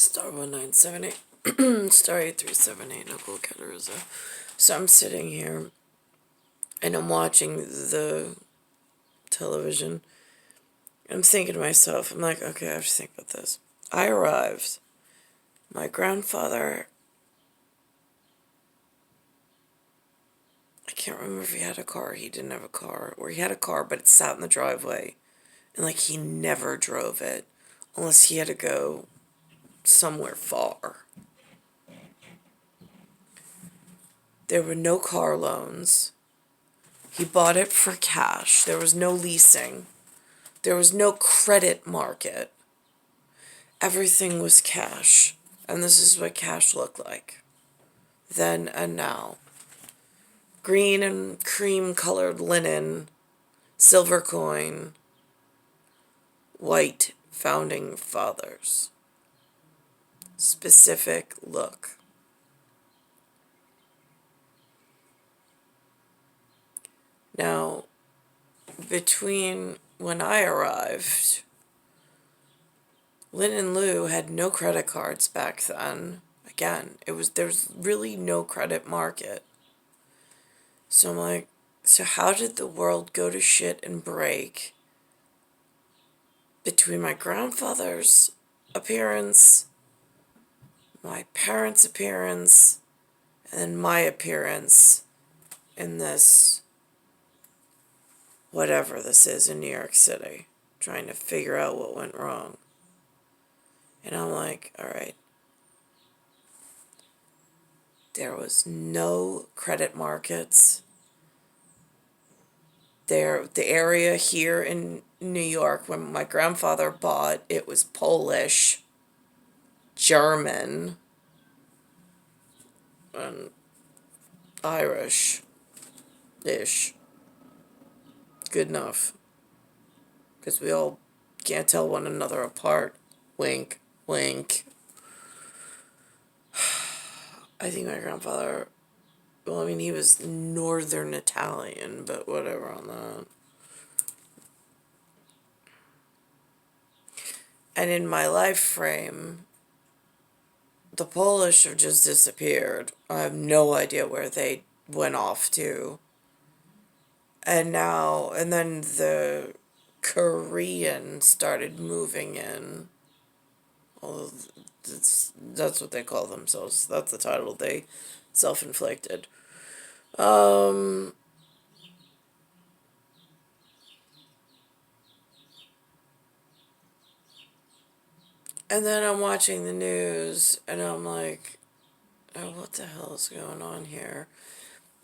Star 1978, Star 8378, Nicole, Cattaruzza. So I'm sitting here and I'm watching the television. I'm thinking to myself, I'm like, okay, I have to think about this. I arrived. My grandfather, I can't remember if he had a car. He didn't have a car. Or he had a car, but it sat in the driveway. And, like, he never drove it unless he had to go somewhere far. There were no car loans. He bought it for cash. There was no leasing. There was no credit market. Everything was cash. And this is what cash looked like then and now. Green and cream colored linen, silver coin, white founding fathers. Specific look. Now, between when I arrived, Lynn and Lou had no credit cards back then. Again, there's really no credit market. So I'm like, so how did the world go to shit and break between my grandfather's appearance, my parents' appearance, and my appearance in this, whatever this is in New York City, trying to figure out what went wrong. And I'm like, all right. There was no credit markets. The area here in New York, when my grandfather bought, it was Polish, German, and Irish-ish. Good enough. Because we all can't tell one another apart. Wink, wink. I think my grandfather, well, I mean, he was Northern Italian, but whatever on that. And in my life frame, the Polish have just disappeared. I have no idea where they went off to. And then the Korean started moving in. Although that's what they call themselves. That's the title they self-inflicted. And then I'm watching the news, and I'm like, oh, what the hell is going on here?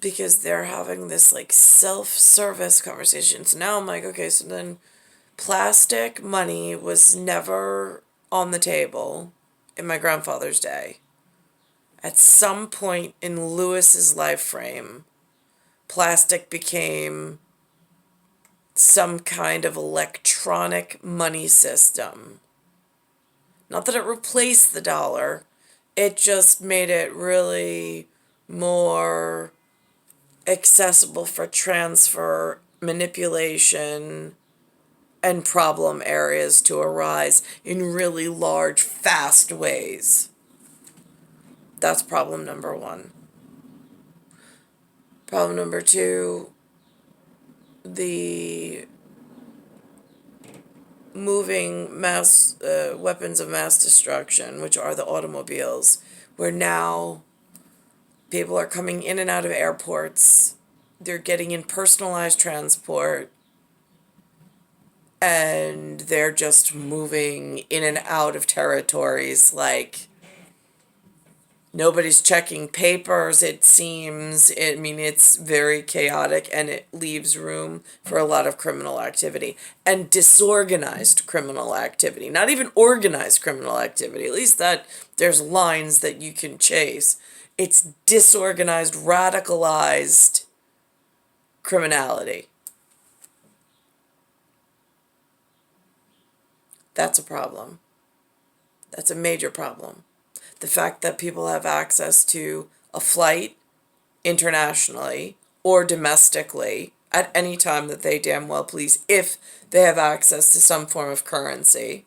Because they're having this, like, self-service conversation. So now I'm like, okay, so then plastic money was never on the table in my grandfather's day. At some point in Lewis's life frame, plastic became some kind of electronic money system. Not that it replaced the dollar, it just made it really more accessible for transfer, manipulation, and problem areas to arise in really large, fast ways. That's problem number one. Problem number two, the moving mass weapons of mass destruction, which are the automobiles, where now people are coming in and out of airports. They're getting in personalized transport. And they're just moving in and out of territories like nobody's checking papers, it seems. I mean, it's very chaotic, and it leaves room for a lot of criminal activity and disorganized criminal activity. Not even organized criminal activity. At least that there's lines that you can chase. It's disorganized, radicalized criminality. That's a problem. That's a major problem. The fact that people have access to a flight internationally or domestically at any time that they damn well please, if they have access to some form of currency.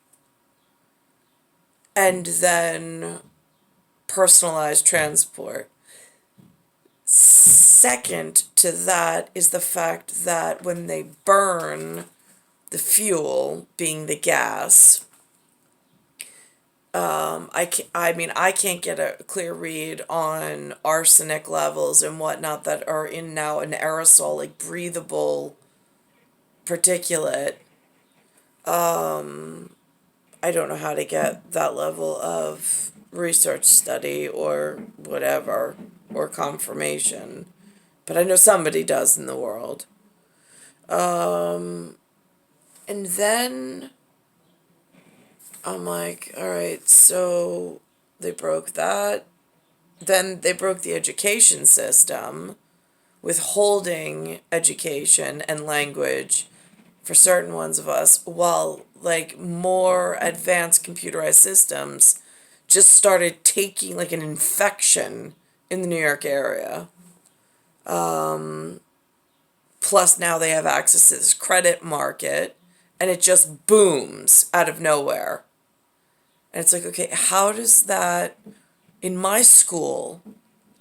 and then personalized transport. Second to that is the fact that when they burn the fuel, being the gas, I can't get a clear read on arsenic levels and whatnot that are in now an aerosol, like breathable particulate. I don't know how to get that level of research study or whatever, or confirmation, but I know somebody does in the world. And then I'm like, all right, so they broke that. Then they broke the education system, withholding education and language for certain ones of us, while like more advanced computerized systems just started taking like an infection in the New York area. Plus now they have access to this credit market, and it just booms out of nowhere. And it's like, okay, how does that, in my school,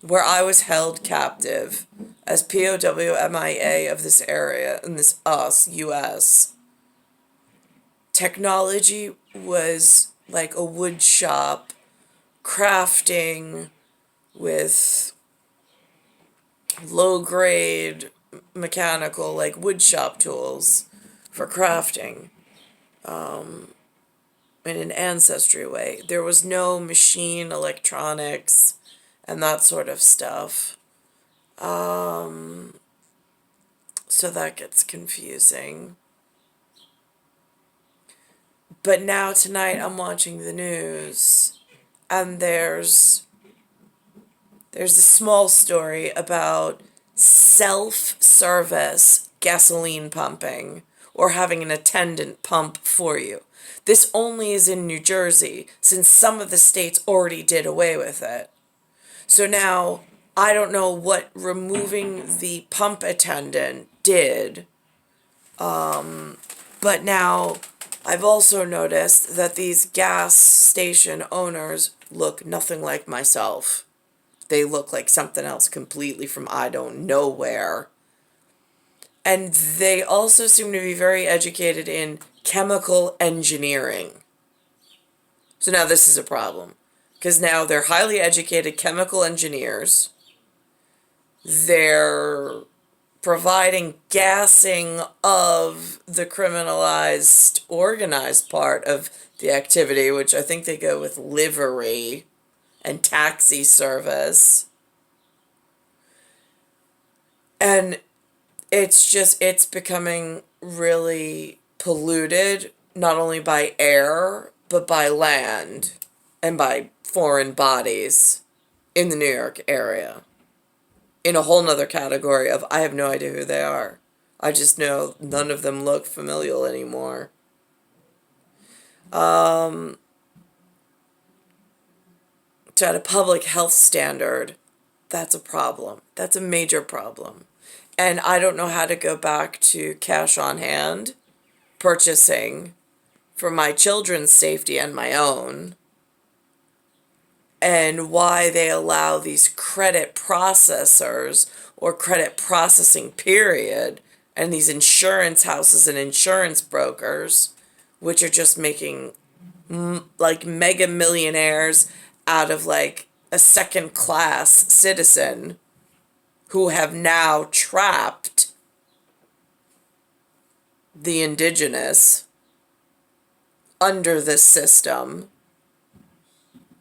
where I was held captive as POW MIA of this area, in this US, technology was like a wood shop, crafting with low grade mechanical, like wood shop tools for crafting, in an ancestry way. There was no machine electronics and that sort of stuff. So that gets confusing. But now tonight I'm watching the news, and there's a small story about self-service gasoline pumping, or having an attendant pump for you. This only is in New Jersey, since some of the states already did away with it. So now, I don't know what removing the pump attendant did, but now I've also noticed that these gas station owners look nothing like myself. They look like something else completely from I don't know where. And they also seem to be very educated in chemical engineering. So now this is a problem, because now they're highly educated chemical engineers. They're providing gassing of the criminalized, organized part of the activity, which I think they go with livery and taxi service. And it's becoming really polluted, not only by air, but by land and by foreign bodies in the New York area. In a whole nother category of, I have no idea who they are. I just know none of them look familial anymore. So at a public health standard, that's a problem. That's a major problem. And I don't know how to go back to cash on hand purchasing for my children's safety and my own, and why they allow these credit processors or credit processing period, and these insurance houses and insurance brokers, which are just making like mega millionaires out of like a second class citizen, who have now trapped the indigenous under this system,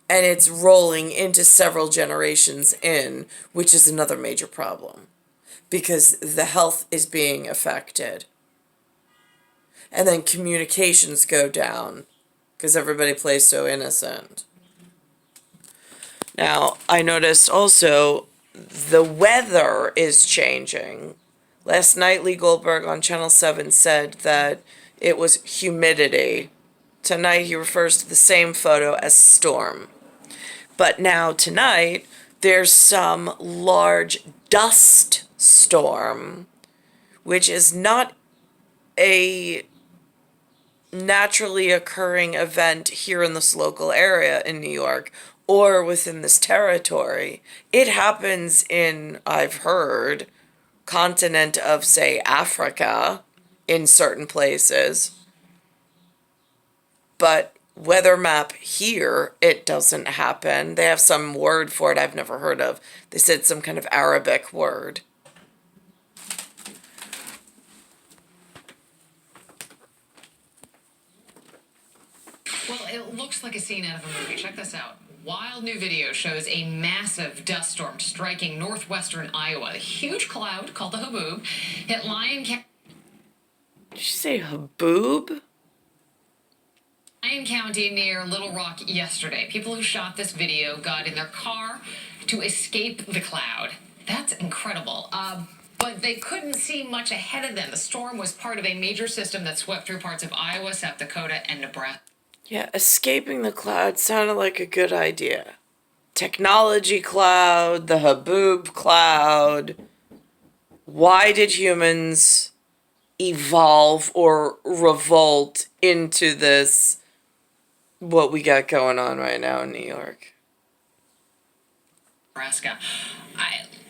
and it's rolling into several generations in, which is another major problem, because the health is being affected. And then communications go down, because everybody plays so innocent. Now, I noticed also the weather is changing. Last night, Lee Goldberg on Channel 7 said that it was humidity. Tonight, he refers to the same photo as storm. But now, tonight, there's some large dust storm, which is not a naturally occurring event here in this local area in New York or within this territory. It happens in, I've heard, continent of, say, Africa in certain places. But weather map here, it doesn't happen. They have some word for it I've never heard of. They said some kind of Arabic word. Well, it looks like a scene out of a movie. Check this out. Wild new video shows a massive dust storm striking northwestern Iowa. A huge cloud called the Haboob hit Lyon County. Did you say haboob? Lyon County near Little Rock yesterday. People who shot this video got in their car to escape the cloud. That's incredible. But they couldn't see much ahead of them. The storm was part of a major system that swept through parts of Iowa, South Dakota, and Nebraska. Yeah, escaping the cloud sounded like a good idea. Technology cloud, the haboob cloud. Why did humans evolve or revolt into this, what we got going on right now in New York? Nebraska.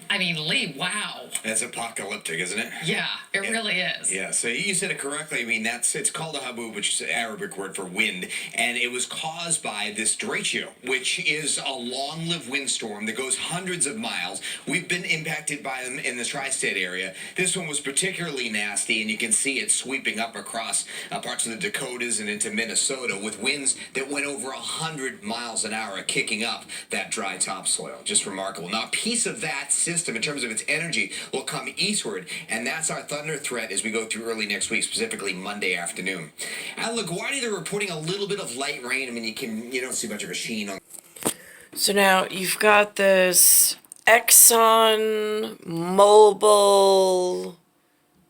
I mean, Lee, wow. That's apocalyptic, isn't it? Yeah, it really is. Yeah, so you said it correctly. I mean, it's called a haboob, which is an Arabic word for wind, and it was caused by this derecho, which is a long-lived windstorm that goes hundreds of miles. We've been impacted by them in the tri-state area. This one was particularly nasty, and you can see it sweeping up across parts of the Dakotas and into Minnesota with winds that went over 100 miles an hour, kicking up that dry topsoil. Just remarkable. Now, a piece of that system, in terms of its energy, will come eastward, and that's our thunder threat as we go through early next week, specifically Monday afternoon. At LaGuardia, they're reporting a little bit of light rain. I mean, you don't see much of a sheen on. So now you've got this Exxon, Mobil,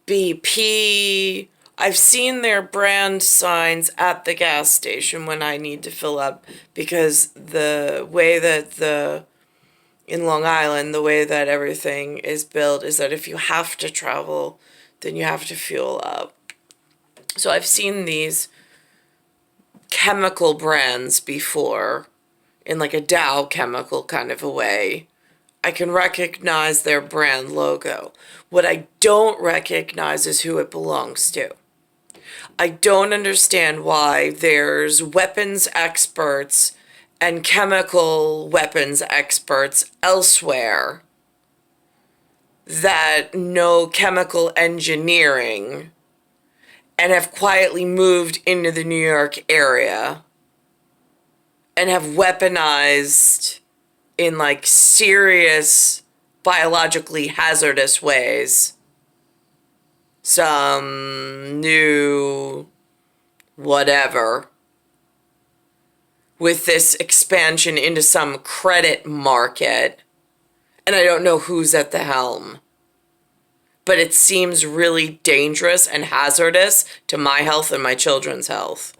BP. I've seen their brand signs at the gas station when I need to fill up, because the way that in Long Island, the way that everything is built is that if you have to travel, then you have to fuel up. So I've seen these chemical brands before in like a Dow chemical kind of a way. I can recognize their brand logo. What I don't recognize is who it belongs to. I don't understand why there's weapons experts and chemical weapons experts elsewhere that know chemical engineering and have quietly moved into the New York area and have weaponized in like serious biologically hazardous ways some new whatever with this expansion into some credit market, and I don't know who's at the helm. But it seems really dangerous and hazardous to my health and my children's health.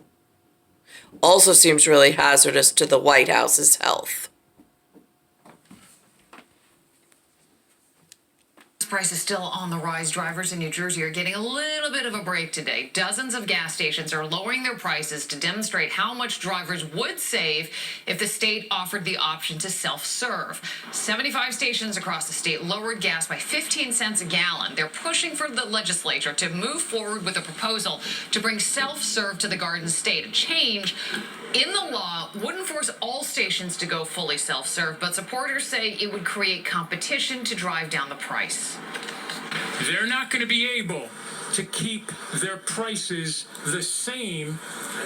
Also seems really hazardous to the White House's health. Price is still on the rise. Drivers in New Jersey are getting a little bit of a break today. Dozens of gas stations are lowering their prices to demonstrate how much drivers would save if the state offered the option to self-serve. 75 stations across the state lowered gas by 15 cents a gallon. They're pushing for the legislature to move forward with a proposal to bring self-serve to the Garden State. A change in the law wouldn't force all stations to go fully self-serve, but supporters say it would create competition to drive down the price. They're not going to be able to keep their prices the same,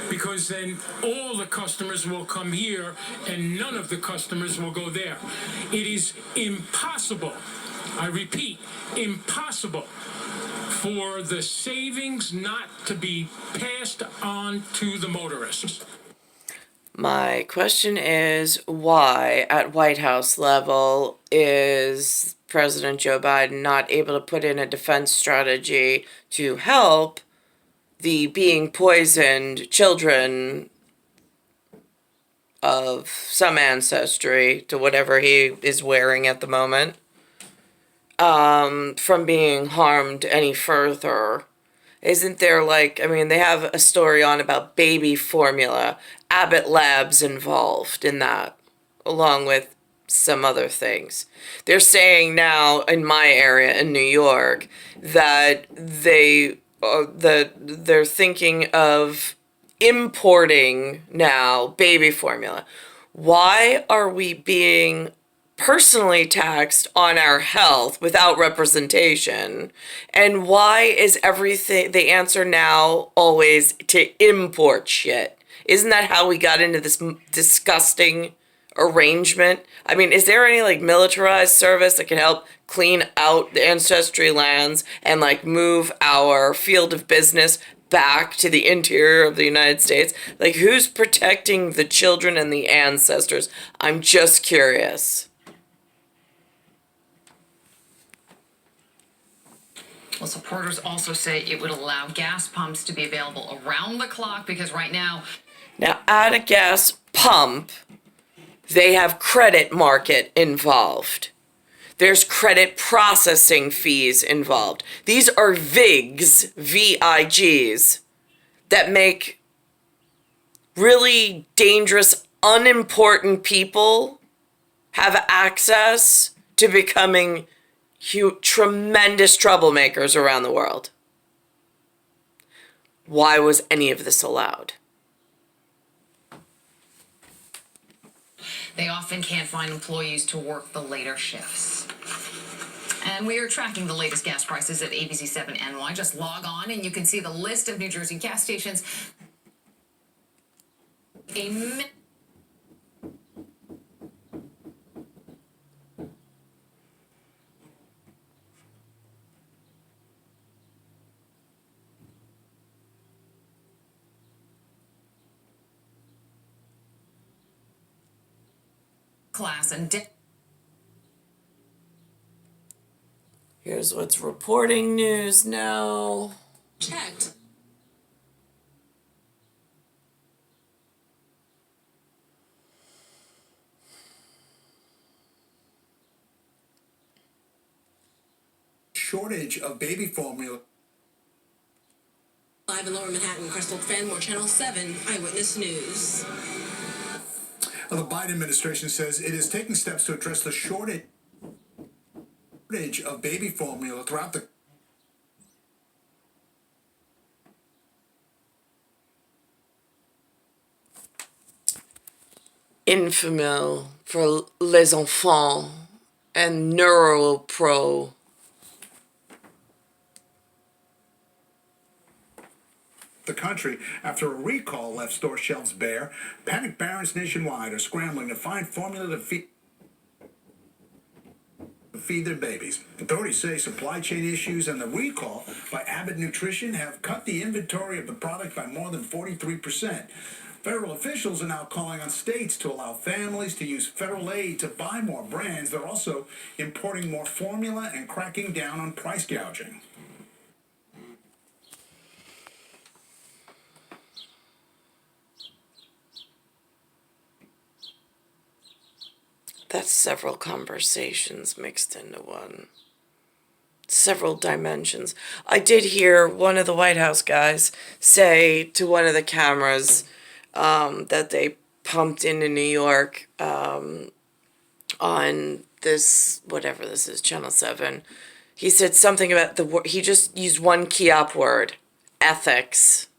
because then all the customers will come here and none of the customers will go there. It is impossible, I repeat, impossible for the savings not to be passed on to the motorists. My question is, why at White House level is President Joe Biden not able to put in a defense strategy to help the being poisoned children of some ancestry to whatever he is wearing at the moment from being harmed any further? Isn't there like, I mean, they have a story on about baby formula, Abbott Labs involved in that, along with some other things. They're saying now in my area in New York that they're thinking of importing now baby formula. Why are we being personally taxed on our health without representation? And why is everything, the answer now always to import shit? Isn't that how we got into this disgusting arrangement? I mean, is there any like militarized service that can help clean out the ancestry lands and like move our field of business back to the interior of the United States? Like, who's protecting the children and the ancestors? I'm just curious. Well, supporters also say it would allow gas pumps to be available around the clock because right now, At a gas pump, they have credit market involved. There's credit processing fees involved. These are VIGs, VIGs, that make really dangerous, unimportant people have access to becoming tremendous troublemakers around the world. Why was any of this allowed? they often can't find employees to work the later shifts. And we are tracking the latest gas prices at ABC7NY. Just log on and you can see the list of New Jersey gas stations. Class and Here's what's reporting news now. checked. Shortage of baby formula. Live in Lower Manhattan, Crystal Fenmore, Channel 7 Eyewitness News. The Biden administration says it is taking steps to address the shortage of baby formula throughout the Infamil for les enfants and NeuroPro. the country after a recall left store shelves bare. Panic parents nationwide are scrambling to find formula to feed their babies. Authorities say supply chain issues and the recall by Abbott Nutrition have cut the inventory of the product by more than 43%. Federal officials are now calling on states to allow families to use federal aid to buy more brands. They're also importing more formula and cracking down on price gouging. That's several conversations mixed into one. Several dimensions. I did hear one of the White House guys say to one of the cameras that they pumped into New York on this, whatever this is, Channel 7. He said something about he just used one key up word, ethics.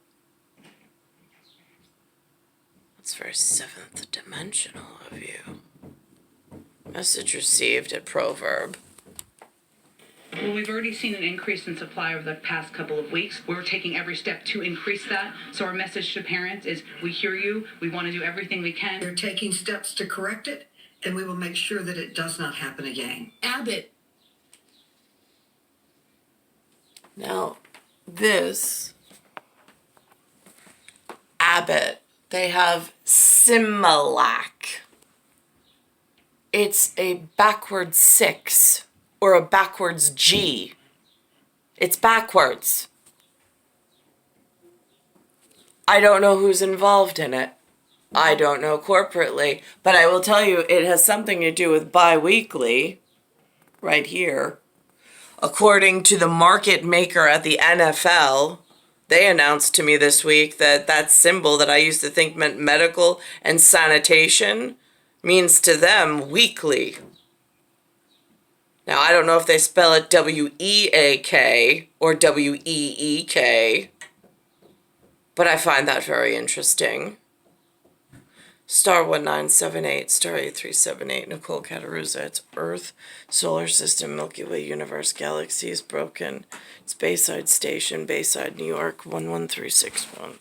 That's very seventh dimensional of you. Message received at Proverb. Well, we've already seen an increase in supply over the past couple of weeks. We're taking every step to increase that. So our message to parents is we hear you. We want to do everything we can. They're taking steps to correct it, and we will make sure that it does not happen again. Abbott. Now, this Abbott, they have Similac. It's a backwards 6 or a backwards G. It's backwards. I don't know who's involved in it. I don't know corporately, but I will tell you it has something to do with bi-weekly right here. According to the market maker at the NFL, They announced to me this week that that symbol that I used to think meant medical and sanitation means to them weekly. Now, I don't know if they spell it W-E-A-K or W-E-E-K, but I find that very interesting. Star 1978, Star 8378, Nicole, Cattaruzza. It's Earth, Solar System, Milky Way, Universe, Galaxy is broken. It's Bayside Station, Bayside, New York, 11361.